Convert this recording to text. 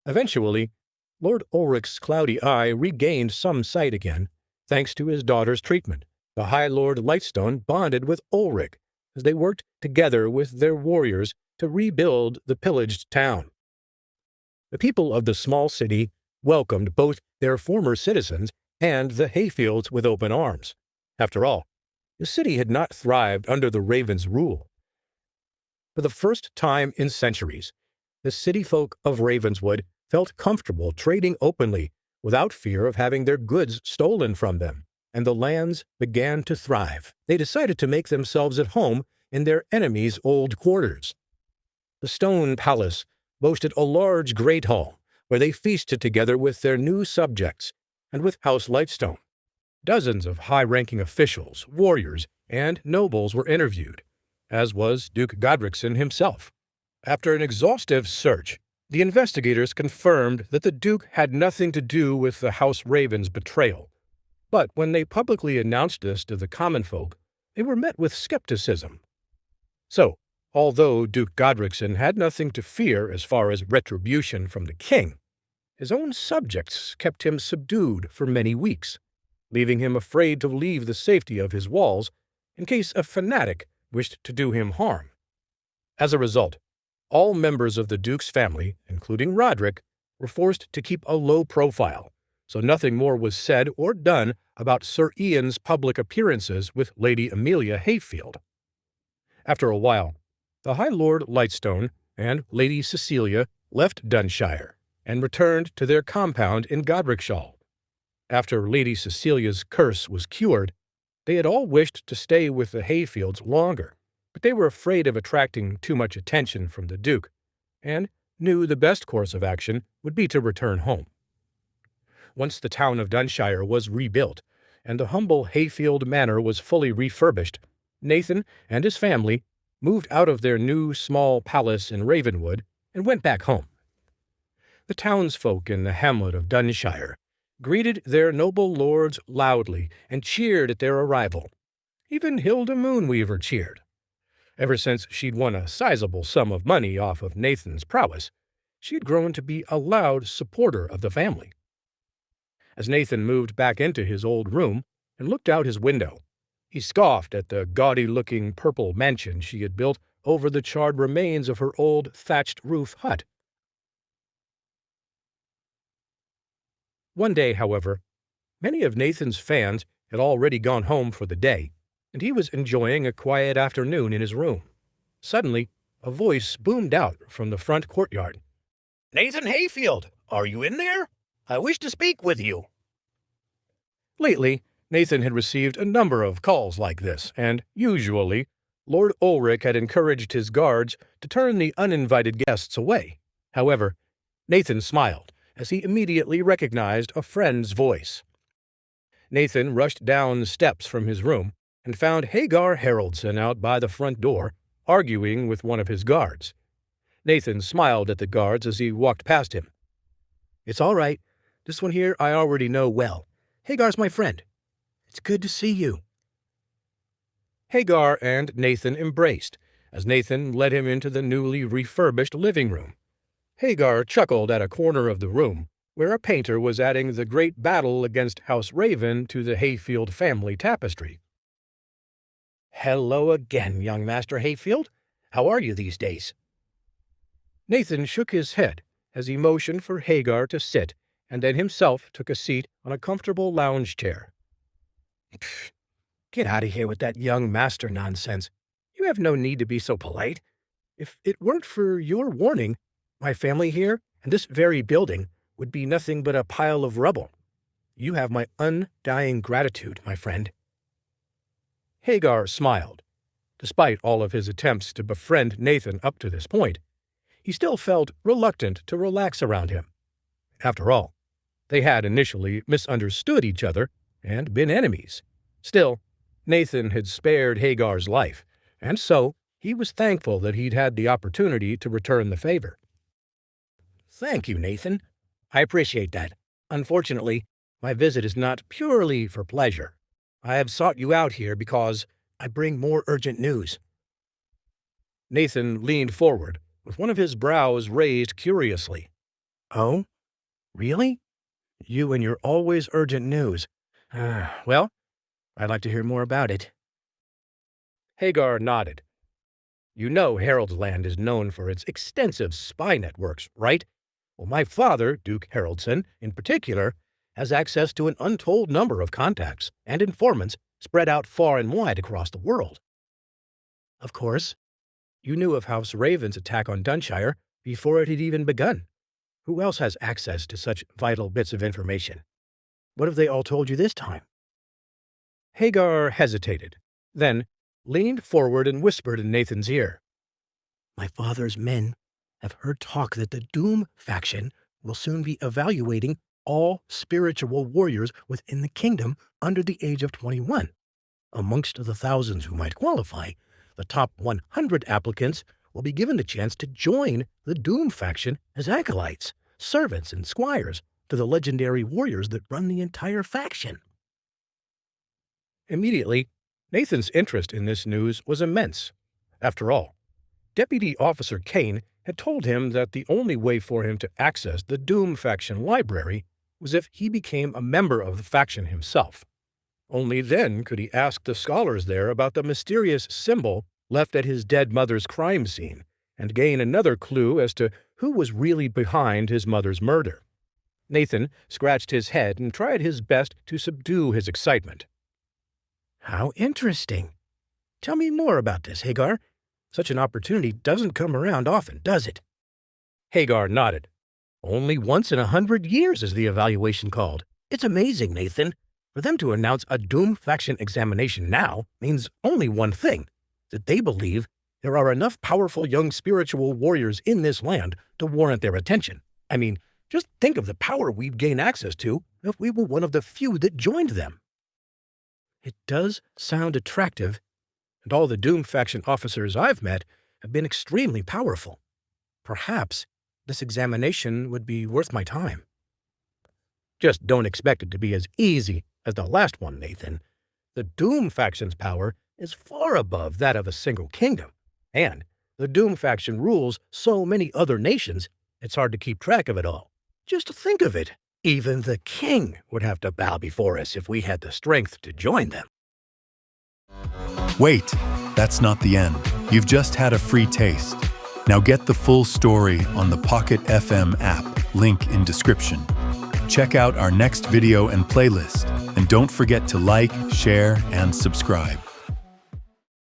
Eventually, Lord Ulrich's cloudy eye regained some sight again, thanks to his daughter's treatment. The High Lord Lightstone bonded with Ulrich as they worked together with their warriors to rebuild the pillaged town. The people of the small city welcomed both their former citizens and the hayfields with open arms. After all, the city had not thrived under the Raven's rule. For the first time in centuries, the city folk of Ravenswood felt comfortable trading openly without fear of having their goods stolen from them, and the lands began to thrive. They decided to make themselves at home in their enemies' old quarters. The stone palace boasted a large great hall where they feasted together with their new subjects and with House Lightstone. Dozens of high-ranking officials, warriors, and nobles were interviewed, as was Duke Godricson himself. After an exhaustive search, the investigators confirmed that the Duke had nothing to do with the House Raven's betrayal. But when they publicly announced this to the common folk, they were met with skepticism. So, although Duke Godricson had nothing to fear as far as retribution from the king, his own subjects kept him subdued for many weeks, leaving him afraid to leave the safety of his walls in case a fanatic wished to do him harm. As a result, all members of the Duke's family, including Roderick, were forced to keep a low profile, so nothing more was said or done about Sir Ian's public appearances with Lady Amelia Hayfield. After a while, the High Lord Lightstone and Lady Cecilia left Dunshshire and returned to their compound in Godricson. After Lady Cecilia's curse was cured, they had all wished to stay with the Hayfields longer, but they were afraid of attracting too much attention from the Duke, and knew the best course of action would be to return home. Once the town of Dunshshire was rebuilt, and the humble Hayfield manor was fully refurbished, Nathan and his family moved out of their new small palace in Ravenwood and went back home. The townsfolk in the hamlet of Dunshshire greeted their noble lords loudly and cheered at their arrival. Even Hilda Moonweaver cheered. Ever since she'd won a sizable sum of money off of Nathan's prowess, she had grown to be a loud supporter of the family. As Nathan moved back into his old room and looked out his window, he scoffed at the gaudy-looking purple mansion she had built over the charred remains of her old thatched-roof hut. One day, however, many of Nathan's fans had already gone home for the day, and he was enjoying a quiet afternoon in his room. Suddenly, a voice boomed out from the front courtyard. "Nathan Hayfield, are you in there? I wish to speak with you." Lately, Nathan had received a number of calls like this, and usually, Lord Ulrich had encouraged his guards to turn the uninvited guests away. However, Nathan smiled as he immediately recognized a friend's voice. Nathan rushed down the steps from his room and found Hagar Haraldson out by the front door, arguing with one of his guards. Nathan smiled at the guards as he walked past him. "It's all right. This one here I already know well. Hagar's my friend. It's good to see you." Hagar and Nathan embraced, as Nathan led him into the newly refurbished living room. Hagar chuckled at a corner of the room, where a painter was adding the great battle against House Raven to the Hayfield family tapestry. "Hello again, young Master Hayfield. How are you these days?" Nathan shook his head as he motioned for Hagar to sit, and then himself took a seat on a comfortable lounge chair. "Get out of here with that young master nonsense. You have no need to be so polite. If it weren't for your warning, my family here and this very building would be nothing but a pile of rubble. You have my undying gratitude, my friend." Hagar smiled. Despite all of his attempts to befriend Nathan up to this point, he still felt reluctant to relax around him. After all, they had initially misunderstood each other and been enemies. Still, Nathan had spared Hagar's life, and so he was thankful that he'd had the opportunity to return the favor. "Thank you, Nathan. I appreciate that. Unfortunately, my visit is not purely for pleasure. I have sought you out here because I bring more urgent news." Nathan leaned forward, with one of his brows raised curiously. Oh, really? You and your always urgent news. Well, I'd like to hear more about it. Hagar nodded. You know Harold's Land is known for its extensive spy networks, right? Well, my father, Duke Godricson, in particular, has access to an untold number of contacts and informants spread out far and wide across the world. Of course, you knew of House Raven's attack on Dunshshire before it had even begun. Who else has access to such vital bits of information? What have they all told you this time? Hagar hesitated, then leaned forward and whispered in Nathan's ear. My father's men have heard talk that the Doom faction will soon be evaluating all spiritual warriors within the kingdom under the age of 21. Amongst the thousands who might qualify, the top 100 applicants will be given the chance to join the Doom faction as acolytes, servants, and squires to the legendary warriors that run the entire faction. Immediately, Nathan's interest in this news was immense. After all, Deputy Officer Kane had told him that the only way for him to access the Doom faction library was if he became a member of the faction himself. Only then could he ask the scholars there about the mysterious symbol left at his dead mother's crime scene and gain another clue as to who was really behind his mother's murder. Nathan scratched his head and tried his best to subdue his excitement. How interesting. Tell me more about this, Hagar. Such an opportunity doesn't come around often, does it? Hagar nodded. Only once in 100 years is the evaluation called. It's amazing, Nathan. For them to announce a Doom faction examination now means only one thing, that they believe there are enough powerful young spiritual warriors in this land to warrant their attention. I mean, just think of the power we'd gain access to if we were one of the few that joined them. It does sound attractive, and all the Doom faction officers I've met have been extremely powerful. Perhaps this examination would be worth my time. Just don't expect it to be as easy as the last one, Nathan. The Doom faction's power is far above that of a single kingdom, and the Doom faction rules so many other nations, it's hard to keep track of it all. Just think of it. Even the king would have to bow before us if we had the strength to join them. Wait, that's not the end. You've just had a free taste. Now get the full story on the Pocket FM app, link in description. Check out our next video and playlist, and don't forget to like, share, and subscribe.